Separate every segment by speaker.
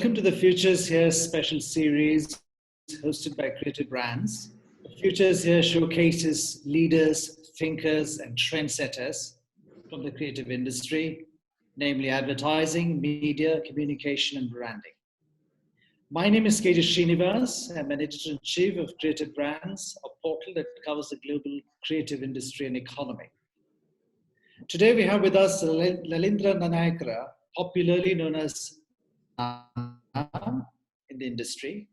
Speaker 1: Welcome to the Futures Here special series hosted by Creative Brands. The Futures Here showcases leaders, thinkers, and trendsetters from the creative industry, namely advertising, media, communication, and branding. My name is KJ Srinivas. I'm an editor-in-chief of Creative Brands, a portal that covers the global creative industry and economy. Today we have with us Lalindra Nanayakkara, popularly known as Nana in the industry.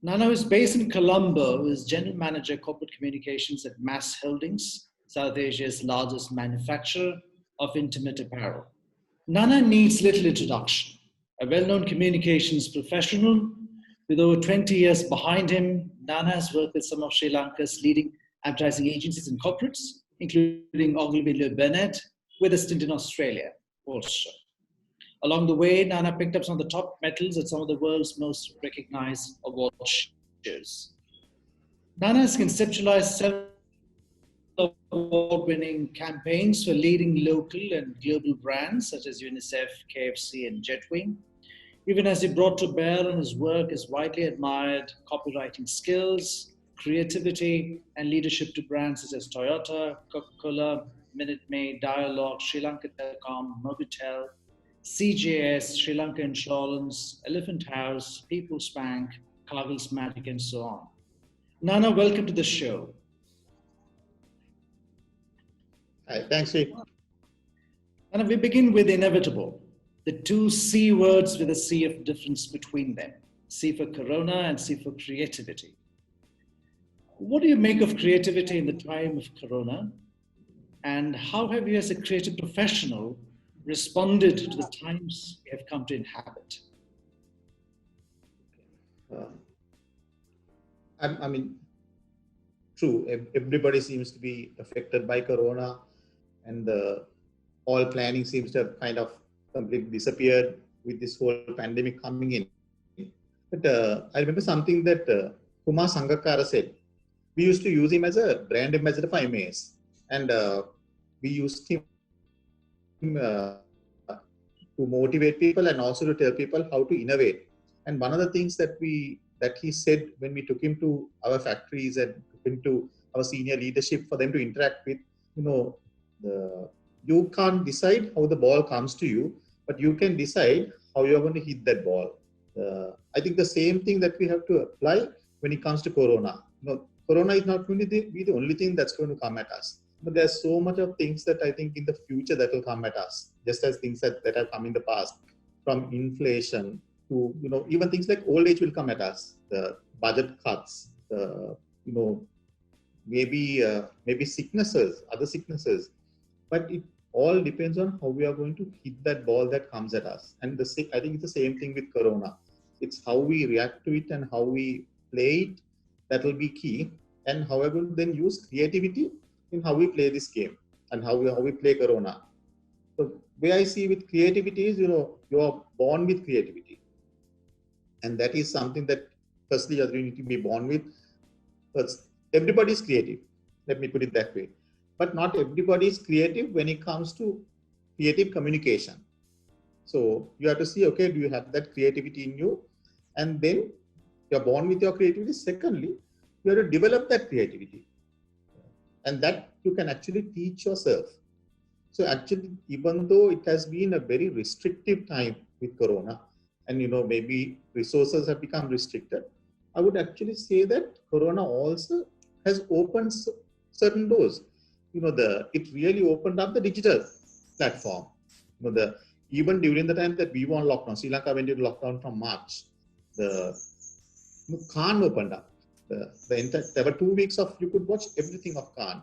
Speaker 1: Nana is based in Colombo, is General Manager Corporate Communications at Mass Holdings, South Asia's largest manufacturer of intimate apparel. Nana needs little introduction. A well-known communications professional with over 20 years behind him, Nana has worked with some of Sri Lanka's leading advertising agencies and corporates, including Ogilvy Bennett, with a stint in Australia also. Along the way, Nana picked up some of the top medals at some of the world's most recognized award shows. Nana has conceptualized several award-winning campaigns for leading local and global brands such as UNICEF, KFC, and Jetwing. Even as he brought to bear on his work his widely admired copywriting skills, creativity, and leadership to brands such as Toyota, Coca-Cola, Minute Maid, Dialog, Sri Lanka Telecom, Mobitel, CJS, Sri Lanka Insurance, Elephant House, People's Bank, Cargill's Matic, and so on. Nana, welcome to the show.
Speaker 2: Hi, thanks, Steve.
Speaker 1: Nana, we begin with inevitable. The two C words with a C of difference between them. C for Corona and C for creativity. What do you make of creativity in the time of Corona? And how have you as a creative professional responded to the times we have come to inhabit?
Speaker 2: I mean, true, everybody seems to be affected by Corona, and all planning seems to have kind of completely disappeared with this whole pandemic coming in. But I remember something that Kumar Sangakkara said. We used to use him as a brand ambassador for MAS, and we used him to motivate people and also to tell people how to innovate. And one of the things that he said when we took him to our factories and took him to our senior leadership for them to interact with, you can't decide how the ball comes to you, but you can decide how you're going to hit that ball. I think the same thing that we have to apply when it comes to Corona. Corona is not going to be the only thing that's going to come at us. But there's so much of things that I think in the future that will come at us, just as things that have come in the past, from inflation to, even things like old age will come at us, the budget cuts, maybe sicknesses, other sicknesses. But it all depends on how we are going to hit that ball that comes at us. And I think it's the same thing with Corona. It's how we react to it and how we play it that will be key. And how we will then use creativity in how we play this game and how we play Corona. So the way I see with creativity is, you are born with creativity. And that is something that firstly you need to be born with. First, everybody is creative. Let me put it that way. But not everybody is creative when it comes to creative communication. So you have to see, okay, do you have that creativity in you? And then you're born with your creativity. Secondly, you have to develop that creativity. And that you can actually teach yourself. So actually, even though it has been a very restrictive time with Corona, and maybe resources have become restricted, I would actually say that Corona also has opened certain doors. It really opened up the digital platform. Even during the time that we were on lockdown, Sri Lanka went into lockdown from March, the Khan opened up. There were 2 weeks of you could watch everything of Khan.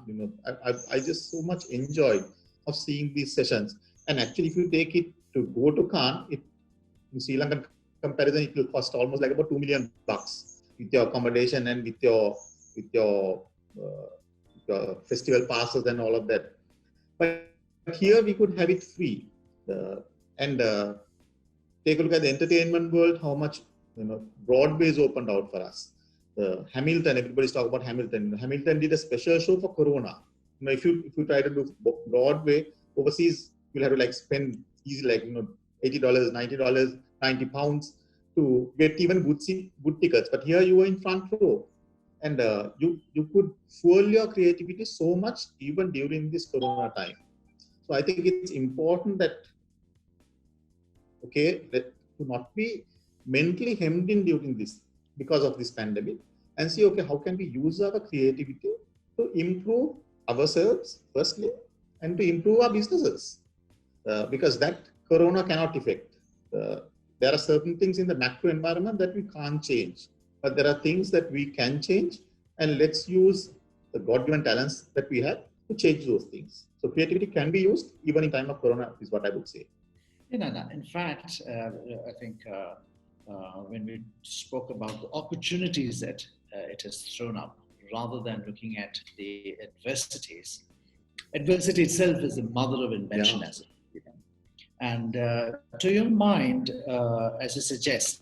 Speaker 2: I just so much enjoyed of seeing these sessions. And actually, if you take it to go to Khan, in Sri Lankan comparison, it will cost almost like about $2 million with your accommodation and with your festival passes and all of that. But here we could have it free. And take a look at the entertainment world, how much Broadway is opened out for us. Hamilton, everybody's talking about Hamilton. Hamilton did a special show for Corona. If you try to do Broadway overseas, you'll have to spend easy $80, $90, £90. to get even good tickets. But here you were in front row, and you could fuel your creativity so much even during this Corona time. So I think it's important that to not be mentally hemmed in during this because of this pandemic, and see how can we use our creativity to improve ourselves firstly, and to improve our businesses, because that Corona cannot affect. There are certain things in the macro environment that we can't change, but there are things that we can change, and let's use the God-given talents that we have to change those things. So creativity can be used even in time of Corona, is what I would say.
Speaker 1: In fact, I think when we spoke about the opportunities that it has thrown up, rather than looking at the adversities, adversity itself is the mother of invention, as it. And to your mind, as you suggest,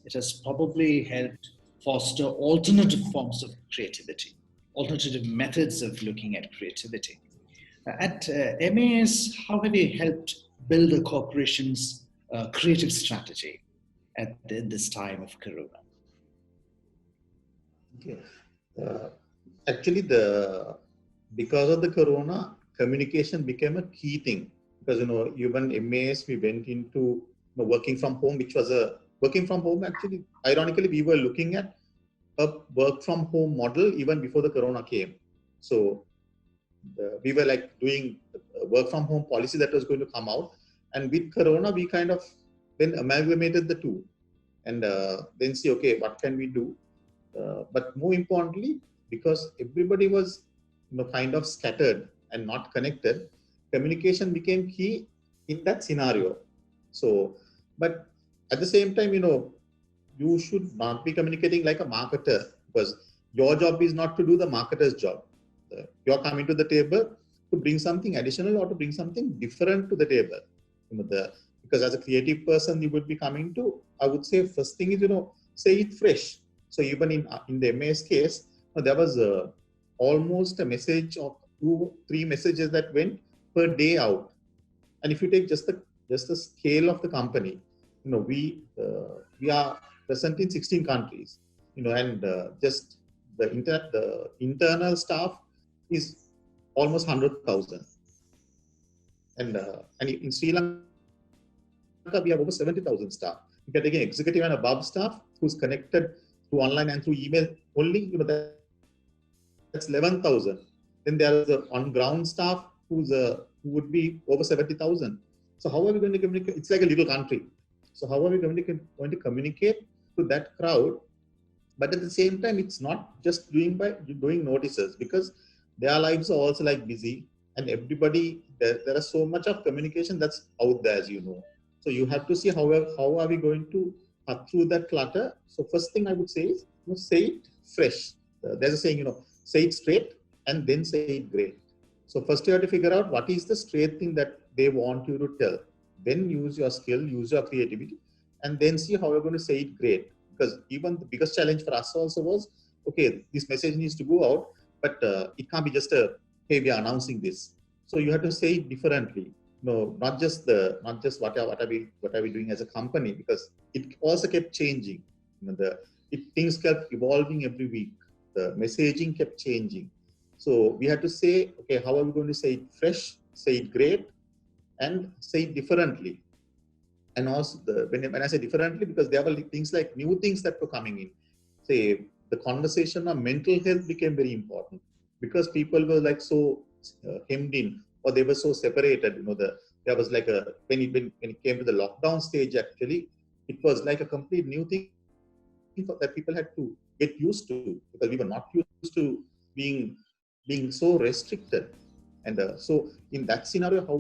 Speaker 1: it has probably helped foster alternative forms of creativity, alternative methods of looking at creativity. At MAS, how have you helped build a corporation's creative strategy at this time of Corona?
Speaker 2: Okay. Actually, because of the Corona, communication became a key thing. Because even MAS, we went into working from home, which was a working from home. Actually, ironically, we were looking at a work from home model even before the Corona came. So we were like doing work from home policy that was going to come out, and with Corona, we kind of then amalgamated the two, and then see what can we do. But more importantly, because everybody was kind of scattered and not connected, communication became key in that scenario. So, but at the same time, you should not be communicating like a marketer, because your job is not to do the marketer's job. You're coming to the table to bring something additional or to bring something different to the table. Because as a creative person, you would be coming to, I would say, first thing is, say it fresh. So even in the MAS case, there was almost a message of 2-3 messages that went per day out. And if you take just the scale of the company, we are present in 16 countries, and just the internal staff is almost 100,000, and in Sri Lanka we have over 70,000 staff. You can take an executive and above staff who's connected through online and through email only, that's 11,000. Then there is the on-ground staff who would be over 70,000. So how are we going to communicate? It's like a little country. So how are we going to communicate to that crowd? But at the same time, it's not just doing notices, because their lives are also like busy, and everybody, there is so much of communication that's out there, as you know. So you have to see how are we going to cut through that clutter. So first thing I would say is, say it fresh. There's a saying, say it straight and then say it great. So first you have to figure out what is the straight thing that they want you to tell. Then use your skill, use your creativity, and then see how you're going to say it great. Because even the biggest challenge for us also was, this message needs to go out, but it can't be just hey, we are announcing this. So you have to say it differently. Not just what are we doing as a company, because it also kept changing. Things kept evolving every week. The messaging kept changing. So we had to say, how are we going to say it fresh, say it great, and say it differently. And also, when I say differently, because there were things like new things that were coming in. Say, the conversation on mental health became very important, because people were like so hemmed in, or they were so separated. There was like when it came to the lockdown stage, actually, it was like a complete new thing that people had to get used to, because we were not used to being so restricted. And so in that scenario, how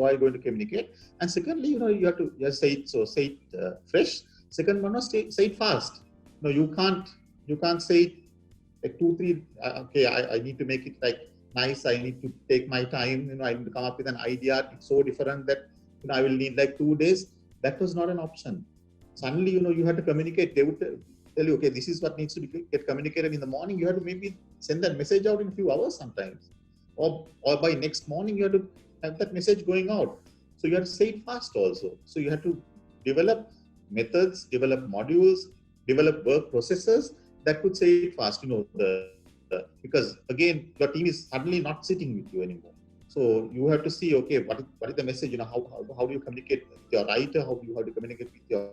Speaker 2: are you going to communicate? And secondly, you have to just say it fresh. Second one was say it fast. You can't say it like 2-3. I need to make it like nice. I need to take my time. I need to come up with an idea. It's so different that I will need like 2 days. That was not an option. Suddenly, you had to communicate. They would tell you, this is what needs to get communicated in the morning. You have to maybe send that message out in a few hours sometimes. Or by next morning, you have to have that message going out. So you have to say it fast also. So you have to develop methods, develop modules, develop work processes that could say it fast, because again, your team is suddenly not sitting with you anymore. So you have to see, okay, what is the message, how do you communicate with your writer, how do you communicate with your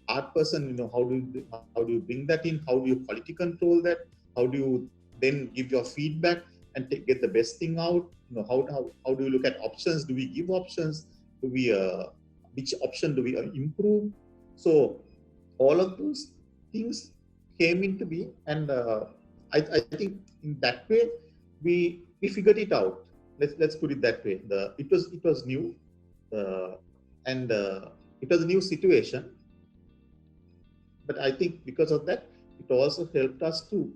Speaker 2: art person, how do you bring that in, how do you quality control that, how do you then give your feedback and get the best thing out, how do you look at options, do we give options, do we which option do we improve. So all of those things came into being, and I think in that way we figured it out. Let's put it that way. It was new, and it was a new situation. But I think because of that, it also helped us to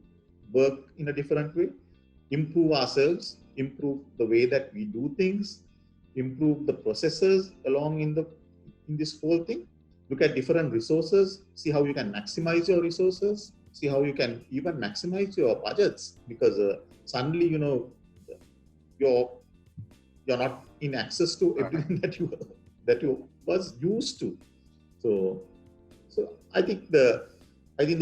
Speaker 2: work in a different way, improve ourselves, improve the way that we do things, improve the processes along in this whole thing. Look at different resources, see how you can maximize your resources, see how you can even maximize your budgets, because suddenly you're not in access to everything that you was used to. So I think the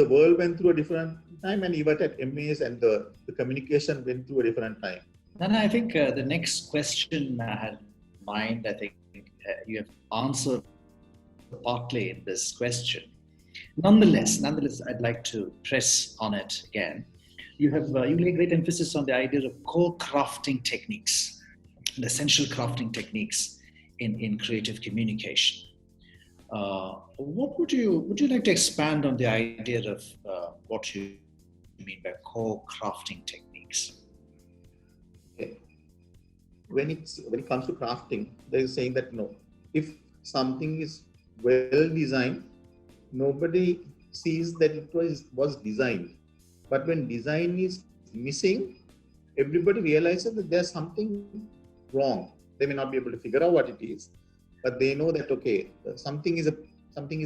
Speaker 2: world went through a different time, and even at MAs and the communication went through a different time.
Speaker 1: Nana, I think the next question I had in mind, I think you have answered partly in this question. Nonetheless, I'd like to press on it again. You lay great emphasis on the idea of co-crafting techniques, the essential crafting techniques in creative communication. What would you like to expand on the idea of what you mean by co-crafting techniques?
Speaker 2: Okay. When it comes to crafting, there is saying that if something is well designed, nobody sees that it was designed. But when design is missing, everybody realizes that there's something wrong. They may not be able to figure out what it is, but they know that something is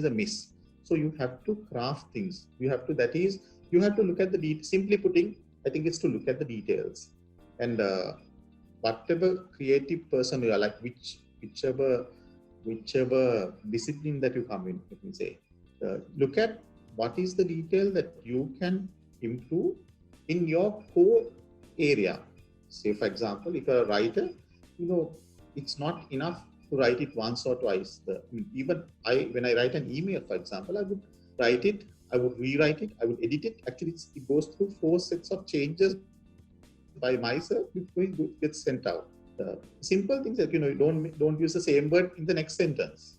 Speaker 2: a miss. So you have to craft things. You have to look at the details. Simply putting, I think it's to look at the details. And whatever creative person you are, like whichever discipline that you come in, let me say, look at what is the detail that you can improve in your core area. Say, for example, if you're a writer, it's not enough to write it once or twice. When I write an email, for example, I would write it, I would rewrite it, I would edit it. Actually, it goes through 4 sets of changes by myself before it gets sent out. Simple things that don't use the same word in the next sentence.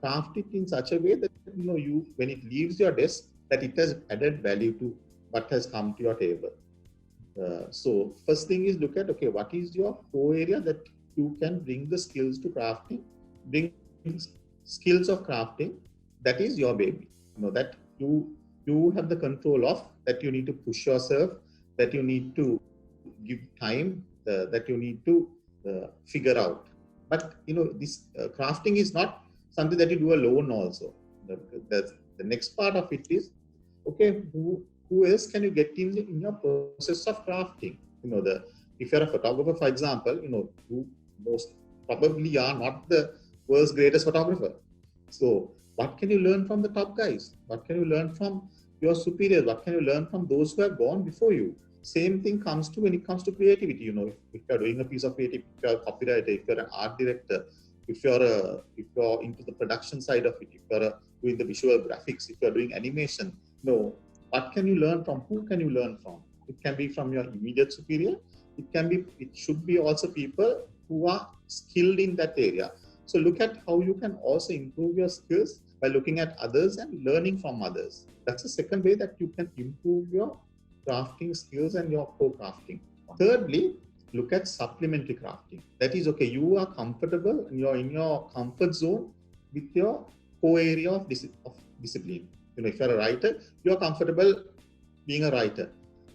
Speaker 2: Craft it in such a way that when it leaves your desk, that it has added value to what has come to your table. So first thing is look at what is your core area that you can bring the skills to crafting, bring skills of crafting. That is your baby. That you have the control of, that you need to push yourself, that you need to give time, that you need to figure out. But this crafting is not something that you do alone also. The next part of it is, who else can you get in your process of crafting? If you're a photographer, for example, you most probably are not the world's greatest photographer. So what can you learn from the top guys? What can you learn from your superiors? What can you learn from those who have gone before you? Same thing comes to when it comes to creativity. If you're doing a piece of creativity, if you're a copywriter, if you're an art director, if you're into the production side of it, if you're doing the visual graphics, if you're doing animation, what can you learn from? Who can you learn from? It can be from your immediate superior. It should be also people who are skilled in that area. So look at how you can also improve your skills by looking at others and learning from others. That's the second way that you can improve your crafting skills and your co-crafting. Thirdly, look at supplementary crafting. That is, you are comfortable and you're in your comfort zone with your core area of discipline. If you're a writer, you're comfortable being a writer.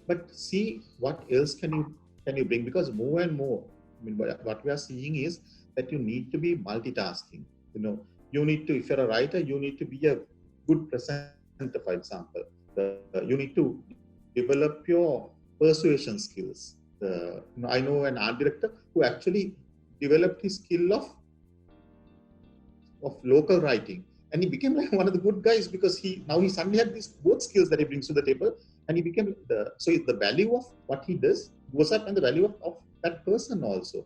Speaker 2: But see what else can you bring, because more and more, what we are seeing is that you need to be multitasking. You need to, if you're a writer, you need to be a good presenter, for example. You need to develop your persuasion skills. I know an art director who actually developed his skill of local writing, and he became like one of the good guys because he suddenly had these both skills that he brings to the table, and he became the value of what he does goes up, and the value of that person also.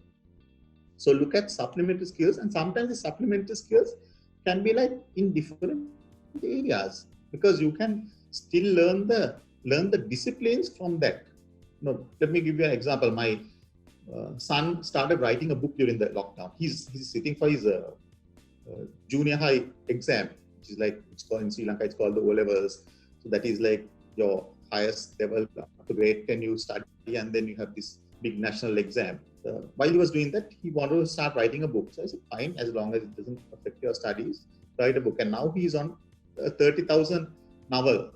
Speaker 2: So look at supplementary skills, and sometimes the supplementary skills can be like in different areas, because you can still learn the disciplines from that. Let me give you an example. My son started writing a book during the lockdown. He's sitting for his junior high exam, which is like, it's called in Sri Lanka, it's called the O levels. So that is like your highest level up to grade 10 you study, and then you have this big national exam. While he was doing that, he wanted to start writing a book. So I said, fine, as long as it doesn't affect your studies, write a book. And now he is on 30,000 novel.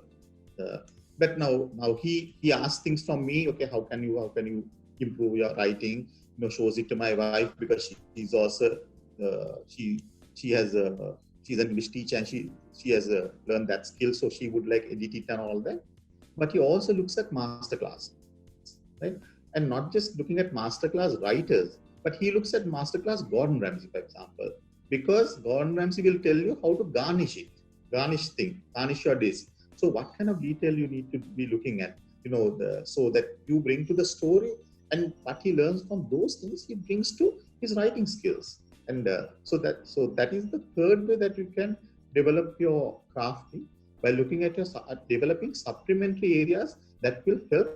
Speaker 2: But now he asks things from me. Okay, how can you improve your writing? Shows it to my wife, because she's also she's an English teacher, and she has learned that skill, so she would like edit it and all that. But he also looks at masterclass, right? And not just looking at masterclass writers, but he looks at masterclass Gordon Ramsay, for example, because Gordon Ramsay will tell you how to garnish your dish. So what kind of detail you need to be looking at, so that you bring to the story, and what he learns from those things he brings to his writing skills. And so that is the third way that you can develop your crafting, by looking at developing supplementary areas that will help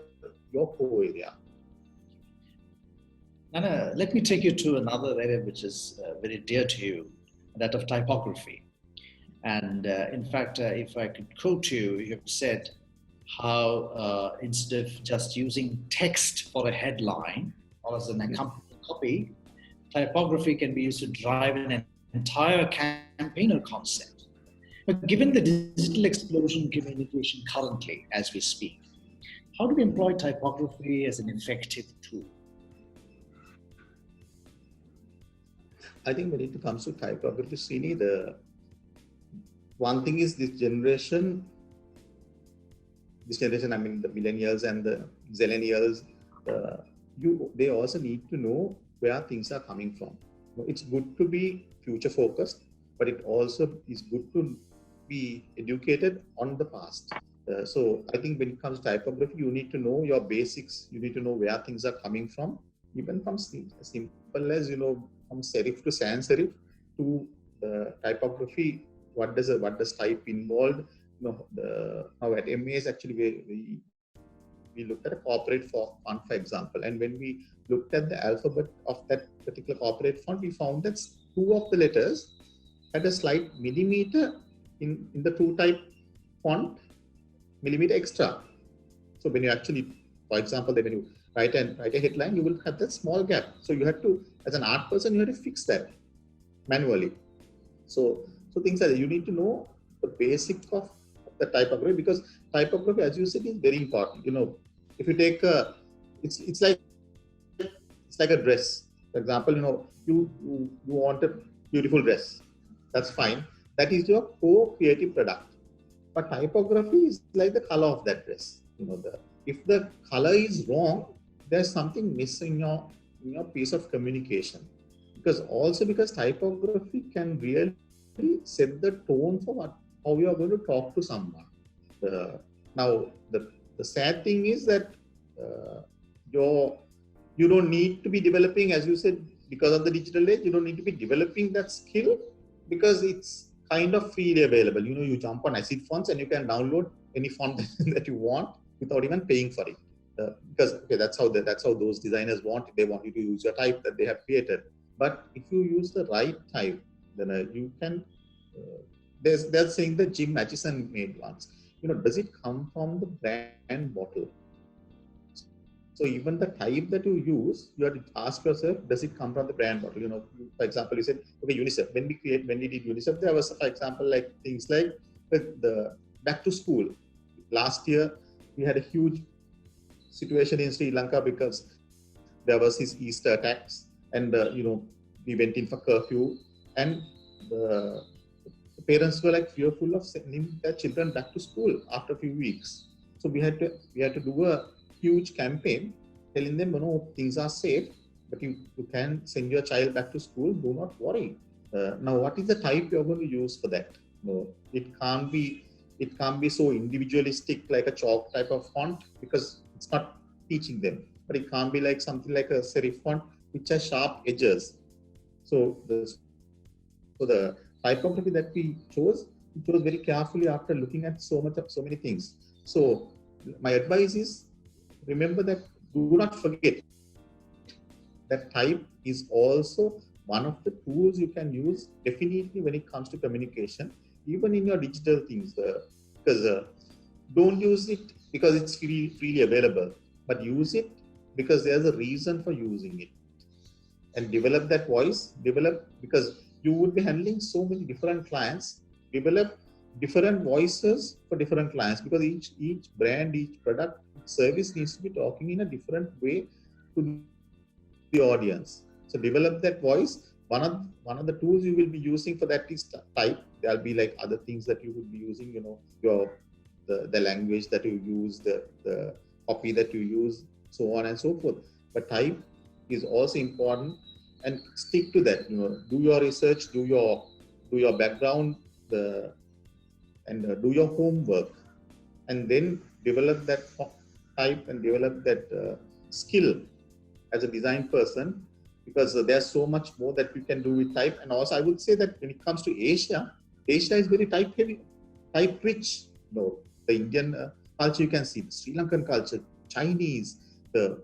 Speaker 2: your core area.
Speaker 1: Nana, let me take you to another area which is very dear to you, that of typography. And in fact, if I could quote you, you have said how instead of just using text for a headline or as an accompanying copy, typography can be used to drive an entire campaign or concept. But given the digital explosion in communication currently, as we speak, how do we employ typography as an effective tool?
Speaker 2: I think when it comes to typography, Srini, the one thing is this generation, I mean the millennials and the zillennials, they also need to know where things are coming from. It's good to be future focused, but it also is good to be educated on the past. So I think when it comes to typography, you need to know your basics. You need to know where things are coming from, even from as simple as, from serif to sans serif to typography. What does type involve? Now at MAs, actually we looked at a corporate font, for example, and when we looked at the alphabet of that particular corporate font, we found that two of the letters had a slight millimeter in the two type font, millimeter extra. So when you actually, for example, when you write a headline, you will have that small gap. So you have to, as an art person, you have to fix that manually. So things like that. You need to know the basic of the typography, because typography, as you said, is very important. If you take it's like a dress. For example, you want a beautiful dress. That's fine. That is your core creative product. But typography is like the color of that dress. If the color is wrong, there's something missing in your piece of communication. Because typography can really set the tone for how you are going to talk to someone. Now, the sad thing is that you don't need to be developing, as you said, because of the digital age, you don't need to be developing that skill, because it's kind of freely available. You jump on Acid Fonts and you can download any font that you want without even paying for it. Because that's how those designers want it. They want you to use your type that they have created. But if you use the right type, then you can. They're saying that Jim Atchison made once. Does it come from the brand bottle? So even the type that you use, you have to ask yourself, does it come from the brand bottle? For example, you said, okay, UNICEF. When we did UNICEF, there was, for example, like things like the back to school. Last year, we had a huge situation in Sri Lanka because there was these Easter attacks, and we went in for curfew, and the parents were like fearful of sending their children back to school after a few weeks. So we had to do a huge campaign telling them, things are safe, but you can send your child back to school. Do not worry. Now, what is the type you're going to use for that? No, it can't be so individualistic like a chalk type of font because it's not teaching them. But it can't be like something like a serif font which has sharp edges. So the typography that we chose very carefully after looking at so many things. So my advice is remember that do not forget that type is also one of the tools you can use definitely when it comes to communication, even in your digital things. Because don't use it because it's freely available, but use it because there's a reason for using it. And develop that voice, develop because you would be handling so many different clients, develop different voices for different clients because each brand, each product, service needs to be talking in a different way to the audience. So develop that voice. One of the tools you will be using for that is type. There'll be like other things that you would be using, your the language that you use, the copy that you use, so on and so forth. But type is also important and stick to that. Do your research, do your background, and do your homework, and then develop that type and develop that skill as a design person because there's so much more that you can do with type. And also I would say that when it comes to Asia is very type heavy, type rich. The Indian culture you can see, the Sri Lankan culture, Chinese, the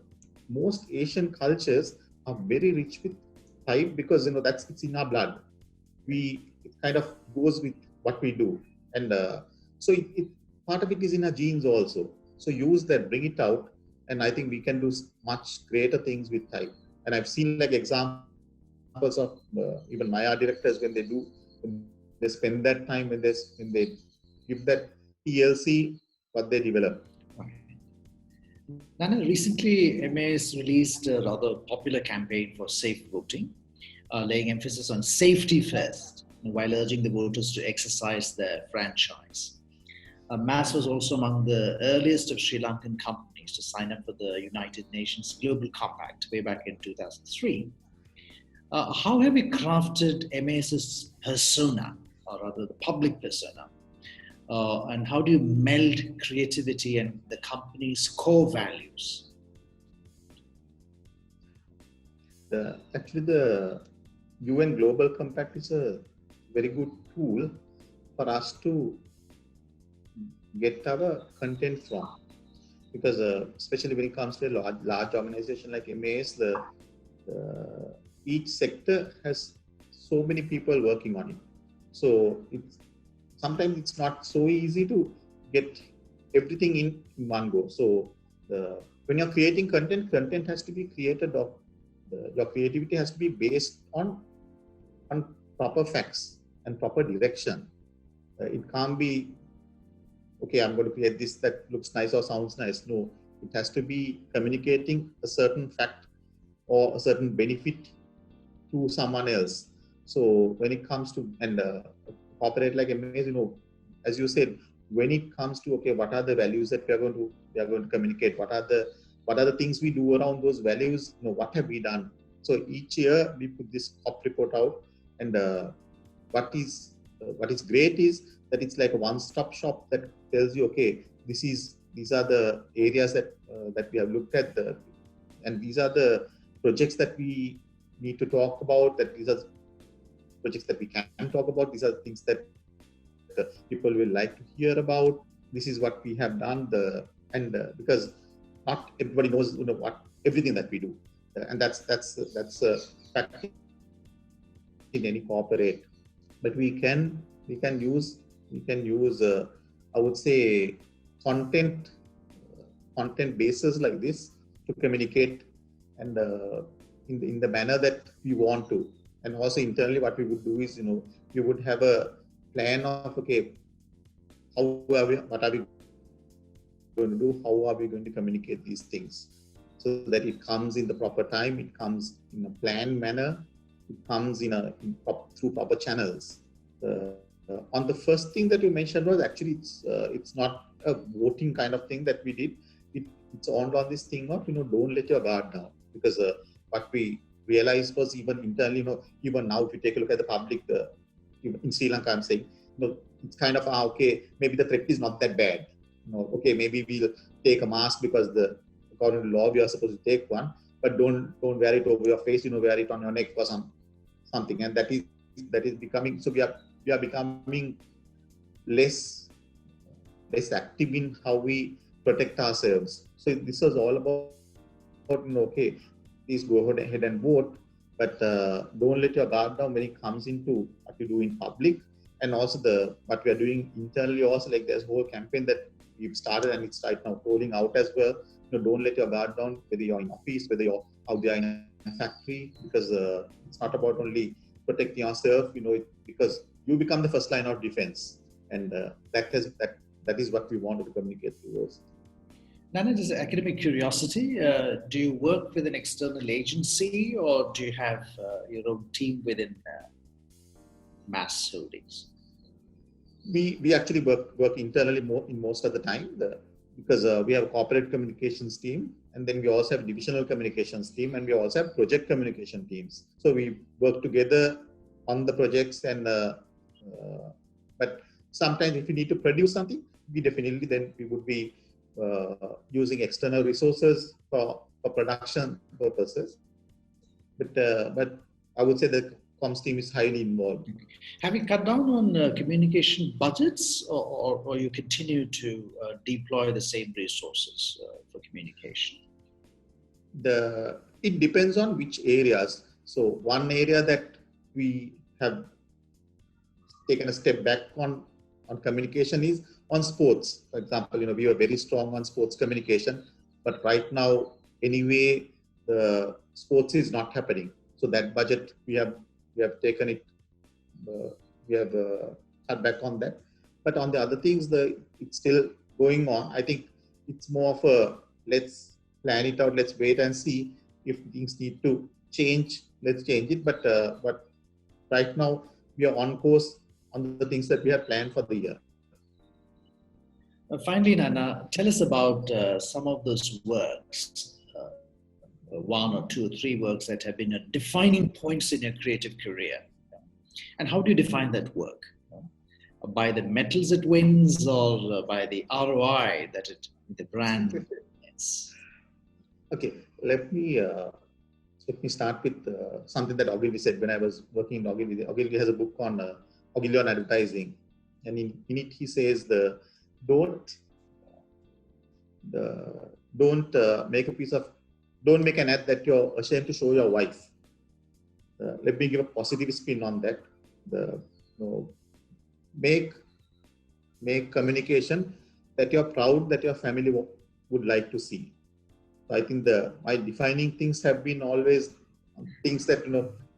Speaker 2: most Asian cultures are very rich with type because it's in our blood. It kind of goes with what we do, and so part of it is in our genes also. So use that, bring it out, and I think we can do much greater things with type. And I've seen like examples of even my art directors when they spend that time when they give that TLC what they develop.
Speaker 1: Nana, recently MAS released a rather popular campaign for safe voting, laying emphasis on safety first while urging the voters to exercise their franchise. MAS was also among the earliest of Sri Lankan companies to sign up for the United Nations Global Compact way back in 2003. How have you crafted MAS's persona, or rather the public persona? And how do you meld creativity and the company's core values?
Speaker 2: Actually, the UN Global Compact is a very good tool for us to get our content from, because especially when it comes to a large organization like MAS, each sector has so many people working on it. So sometimes it's not so easy to get everything in one go. So when you're creating content has to be created of your creativity has to be based on proper facts and proper direction. It can't be, okay, I'm going to create this that looks nice or sounds nice. No, it has to be communicating a certain fact or a certain benefit to someone else. So when it comes to, and corporate like MAS, as you said, when it comes to, okay, what are the values that we are going to communicate? What are the things we do around those values? What have we done? So each year we put this COP report out, and what is great is that it's like a one-stop shop that tells you, okay, these are the areas that we have looked at, and these are the projects that we need to talk about. That these are projects that we can talk about. These are things that people will like to hear about. This is what we have done. Because not everybody knows everything that we do, and that's a fact in any corporate. But we can use I would say content bases like this to communicate, and in the manner that we want to. And also internally, what we would do is, we would have a plan of, okay, what are we going to do? How are we going to communicate these things so that it comes in the proper time, it comes in a planned manner, it comes through proper channels. On the first thing that you mentioned was actually it's not a voting kind of thing that we did. It's on this thing of don't let your guard down, because what we realized was even internally, even now if you take a look at the public, in Sri Lanka, I'm saying it's kind of okay, maybe the threat is not that bad. Okay, maybe we'll take a mask because according to law we are supposed to take one, but don't wear it over your face. Wear it on your neck or something, and that is becoming. So we are becoming less active in how we protect ourselves. So this was all about, okay, please go ahead and vote, but don't let your guard down when it comes into what you do in public. And also what we are doing internally also, like there's a whole campaign that we've started and it's right now rolling out as well. Don't let your guard down, whether you're in office, whether you're out there in a factory, because it's not about only protecting yourself, because you become the first line of defense. And that is what we wanted to communicate towards.
Speaker 1: Nana, just academic curiosity, do you work with an external agency or do you have your own team within Mass Holdings?
Speaker 2: We actually work internally in most of the time, because we have a corporate communications team, and then we also have divisional communications team, and we also have project communication teams. So we work together on the projects, and but sometimes if we need to produce something, we definitely then we would be using external resources for production purposes. But I would say the comms team is highly involved.
Speaker 1: Have you cut down on communication budgets, or you continue to deploy the same resources for communication?
Speaker 2: It depends on which areas. So one area that we have taken a step back on communication is on sports. For example, we were very strong on sports communication, but right now anyway the sports is not happening. So that budget we have taken it. We have cut back on that. But on the other things, it's still going on. I think it's more of a let's plan it out. Let's wait and see if things need to change. Let's change it. But right now we are on course on the things that we have planned for the year.
Speaker 1: Finally, Nana, tell us about some of those works, one or two or three works that have been defining points in your creative career. And how do you define that work? By the medals it wins, or by the ROI that the brand gets?
Speaker 2: Okay, let me start with something that Ogilvy said when I was working in Ogilvy. Ogilvy has a book on Ogilvy on advertising, and in it he says don't make an ad that you're ashamed to show your wife. Let me give a positive spin on that. Make communication that you're proud that your family would like to see. So I think my defining things have been always things that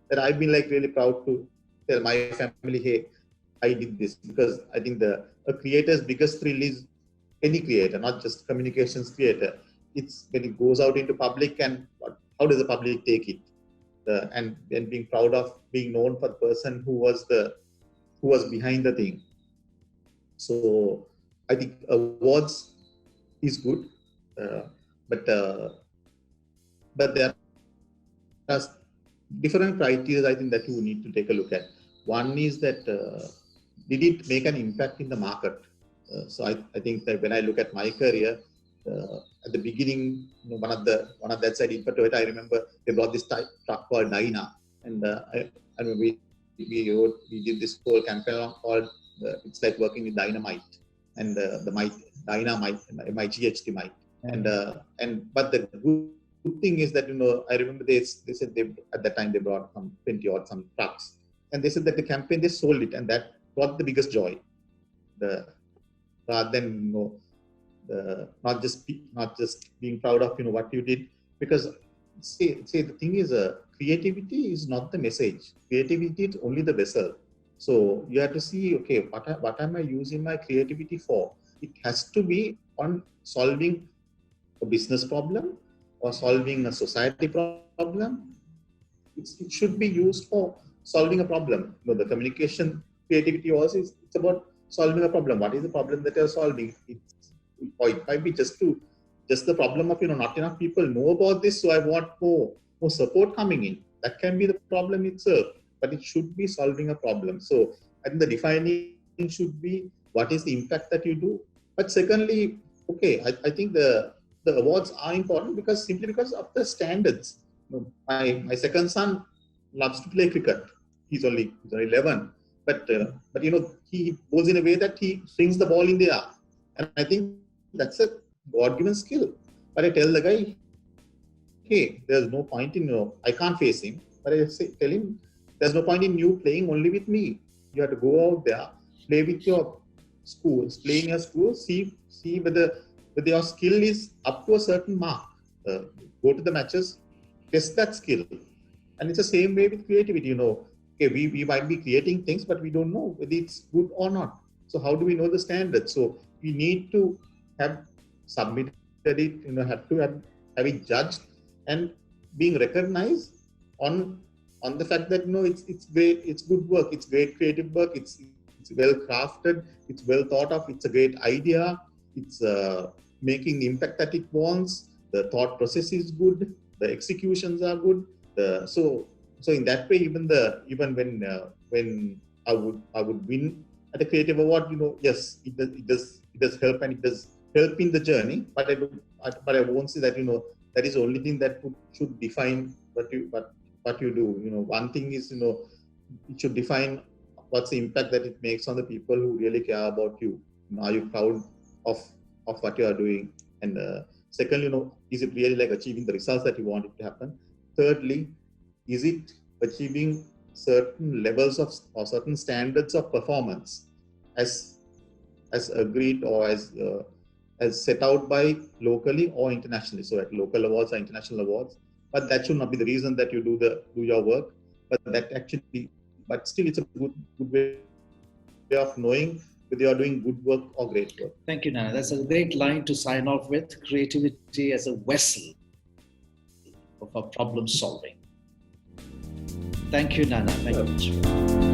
Speaker 2: that I've been like really proud to tell my family, hey, I did this. Because I think a creator's biggest thrill is any creator, not just communications creator. It's when it goes out into public, and how does the public take it? And being proud of being known for the person who was behind the thing. So I think awards is good, but there are different criteria I think that you need to take a look at. One is that did it make an impact in the market? So I think that when I look at my career, at the beginning, one of that side in Toyota, I remember they brought this truck called Dyna, and I mean we did this whole campaign called it's like working with dynamite, and the might dynamite, MIGHT might, and but the good thing is that I remember they said at that time they brought some 20 or some trucks, and they said that the campaign they sold it, and that brought the biggest joy. Rather than not just being proud of what you did, because say the thing is creativity is not the message. Creativity is only the vessel. So you have to see, okay, what am I using my creativity for? It has to be on solving a business problem or solving a society problem. It should be used for solving a problem. The communication creativity also it's about solving a problem. What is the problem that you're solving? Or it might be just the problem of not enough people know about this, so I want more support coming in. That can be the problem itself, but it should be solving a problem. So I think the defining should be, what is the impact that you do. But secondly, okay, I think the awards are important simply because of the standards. My second son loves to play cricket. He's only 11, but he bowls in a way that he swings the ball in the air, and I think that's a God-given skill. But I tell the guy, hey, there's no point in I can't face him, but I tell him, there's no point in you playing only with me. You have to go out there, play with your schools, play in your school, see whether your skill is up to a certain mark. Go to the matches, test that skill. And it's the same way with creativity, Okay, we might be creating things, but we don't know whether it's good or not. So how do we know the standards? So we need to have submitted it, have to have it judged and being recognized on the fact that it's great, it's good work, it's great creative work, it's well crafted, it's well thought of, it's a great idea, it's making the impact that it wants, the thought process is good, the executions are good. So in that way, even when I would win at a creative award, yes, it does help, and it does help in the journey. But I won't say that that is the only thing that should define what you do. One thing is it should define what's the impact that it makes on the people who really care about you. Are you proud of what you are doing? And secondly, is it really like achieving the results that you want it to happen? Thirdly, is it achieving certain levels of or certain standards of performance as agreed or as set out by locally or internationally? So at local awards or international awards, but that should not be the reason that you do your work. But still, it's a good way of knowing whether you are doing good work or great work.
Speaker 1: Thank you, Nana. That's a great line to sign off with. Creativity as a vessel of our problem solving. Thank you, Nana. Thank you.